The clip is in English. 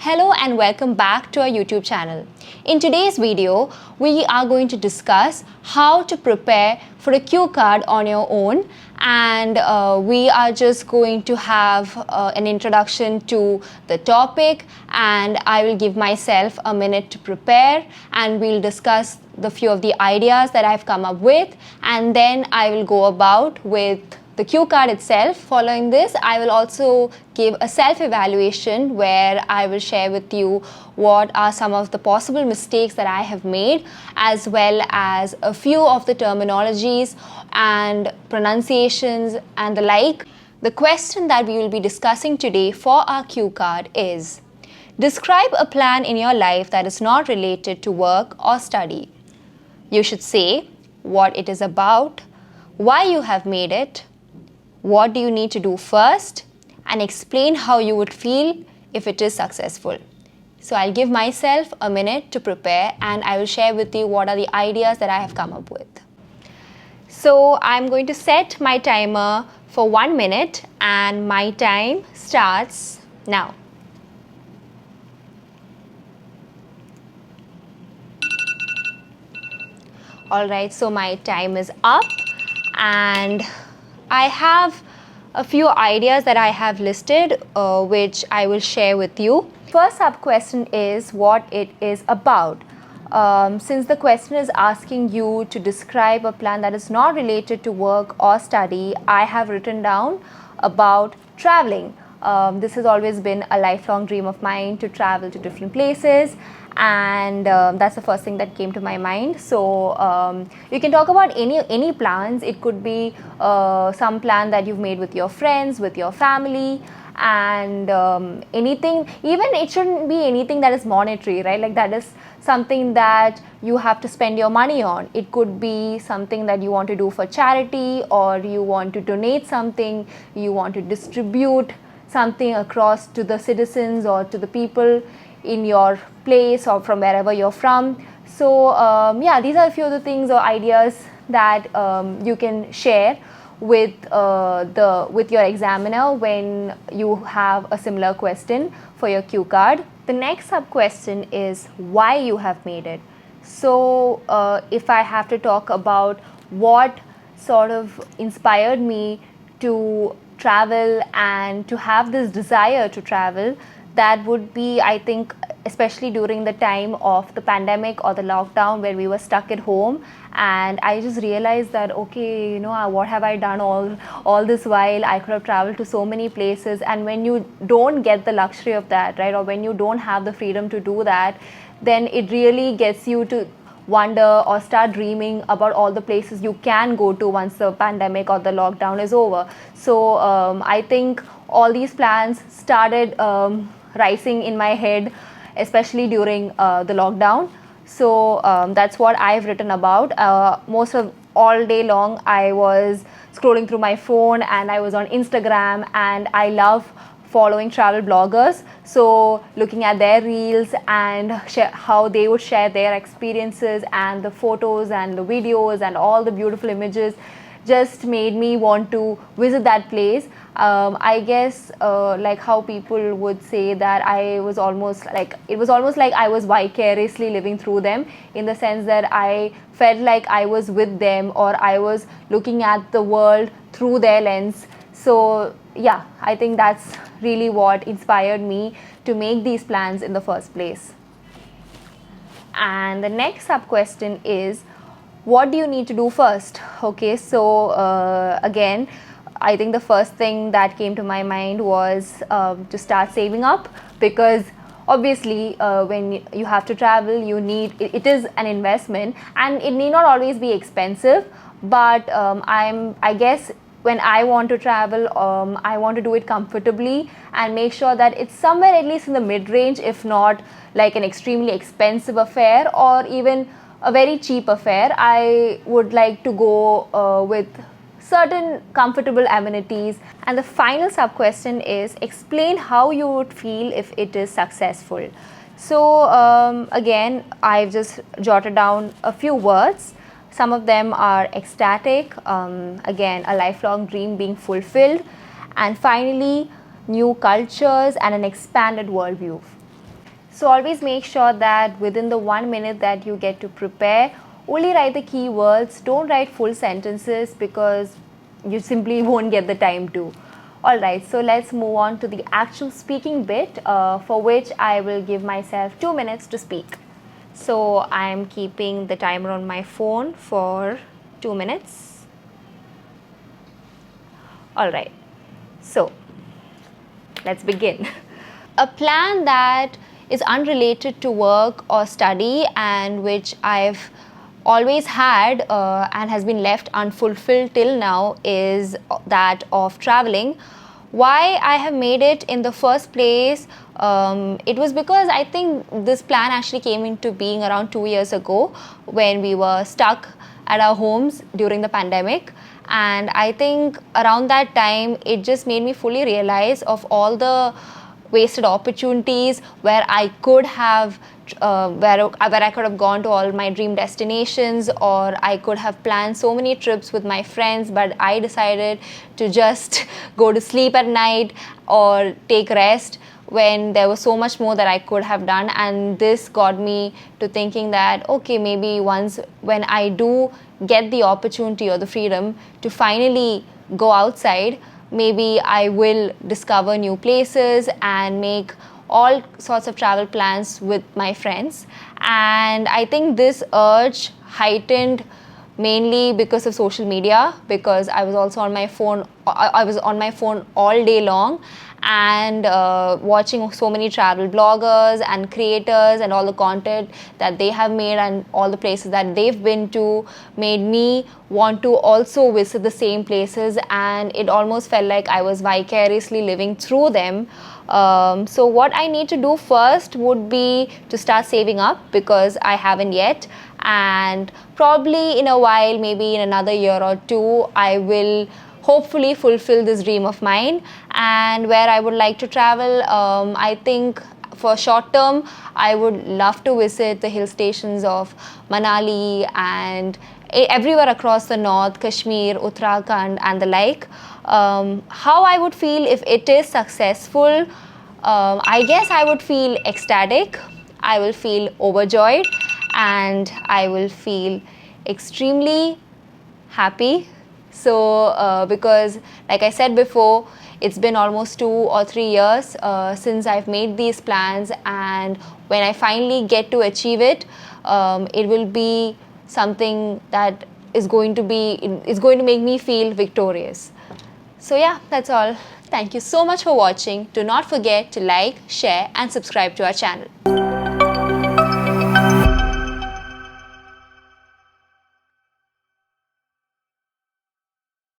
Hello and welcome back to our YouTube channel. In today's video, we are going to discuss how to prepare for a cue card on your own, and we are just going to have an introduction to the topic, and I will give myself a minute to prepare, and we'll discuss the few of the ideas that I've come up with, and then I will go about with the cue card itself. Following this, I will also give a self-evaluation where I will share with you what are some of the possible mistakes that I have made, as well as a few of the terminologies and pronunciations and the like. The question that we will be discussing today for our cue card is: describe a plan in your life that is not related to work or study. You should say what it is about, why you have made it, what do you need to do first, and explain how you would feel if it is successful. So I'll give myself a minute to prepare, and I will share with you what are the ideas that I have come up with. So I'm going to set my timer for 1 minute, and my time starts now. Alright, so my time is up, and I have a few ideas that I have listed, which I will share with you. First sub question is what it is about. Since the question is asking you to describe a plan that is not related to work or study, I have written down about traveling. This has always been a lifelong dream of mine, to travel to different places, and that's the first thing that came to my mind. So you can talk about any plans. It could be some plan that you've made with your friends, with your family, and anything. Even it shouldn't be anything that is monetary, right? Like that is something that you have to spend your money on. It could be something that you want to do for charity, or you want to donate something, you want to distribute something across to the citizens or to the people in your place or from wherever you're from. So yeah, these are a few of the things or ideas that you can share with your examiner when you have a similar question for your cue card. The next sub question is why you have made it. So if I have to talk about what sort of inspired me to travel and to have this desire to travel, that would be, I think, especially during the time of the pandemic or the lockdown where we were stuck at home, and I just realized that, okay, you know, what have I done all this while? I could have traveled to so many places. And when you don't get the luxury of that, right, or when you don't have the freedom to do that, then it really gets you to wonder or start dreaming about all the places you can go to once the pandemic or the lockdown is over. So I think all these plans started rising in my head, especially during the lockdown. So that's what I've written about. Most of all day long I was scrolling through my phone, and I was on Instagram, and I love following travel bloggers, so looking at their reels and how they would share their experiences, and the photos and the videos and all the beautiful images just made me want to visit that place. I guess like how people would say that it was almost like I was vicariously living through them, in the sense that I felt like I was with them, or I was looking at the world through their lens. So yeah, I think that's really what inspired me to make these plans in the first place. And the next sub question is, what do you need to do first? Okay, so again, I think the first thing that came to my mind was to start saving up, because obviously when you have to travel, you need it is an investment, and it need not always be expensive, but I guess when I want to travel, I want to do it comfortably and make sure that it's somewhere at least in the mid-range, if not like an extremely expensive affair or even a very cheap affair. I would like to go with certain comfortable amenities. And the final sub question is, explain how you would feel if it is successful. So again, I've just jotted down a few words. Some of them are ecstatic, again, a lifelong dream being fulfilled, and finally, new cultures and an expanded worldview. So always make sure that within the 1 minute that you get to prepare, only write the keywords. Don't write full sentences because you simply won't get the time to. Alright, so let's move on to the actual speaking bit, for which I will give myself 2 minutes to speak. So I am keeping the timer on my phone for 2 minutes. Alright, so let's begin. A plan that is unrelated to work or study and which I've always had and has been left unfulfilled till now is that of traveling. Why I have made it in the first place, it was because I think this plan actually came into being around 2 years ago when we were stuck at our homes during the pandemic. And I think around that time it just made me fully realize of all the wasted opportunities where I could have where I could have gone to all my dream destinations, or I could have planned so many trips with my friends, but I decided to just go to sleep at night or take rest when there was so much more that I could have done. And this got me to thinking that okay, maybe once when I do get the opportunity or the freedom to finally go outside, maybe I will discover new places and make all sorts of travel plans with my friends. And I think this urge heightened mainly because of social media, because I was also on my phone. I was on my phone all day long and watching so many travel bloggers and creators, and all the content that they have made and all the places that they've been to made me want to also visit the same places, and it almost felt like I was vicariously living through them. So what I need to do first would be to start saving up, because I haven't yet, and probably in a while, maybe in another year or two, I will hopefully fulfill this dream of mine. And where I would like to travel, I think for short term, I would love to visit the hill stations of Manali and everywhere across the north, Kashmir, Uttarakhand and the like. How I would feel if it is successful, I guess I would feel ecstatic, I will feel overjoyed, and I will feel extremely happy. So because like I said before, it's been almost 2 or 3 years since I've made these plans, and when I finally get to achieve it, it will be something that is going to make me feel victorious. So yeah, that's all. Thank you so much for watching. Do not forget to like, share and subscribe to our channel.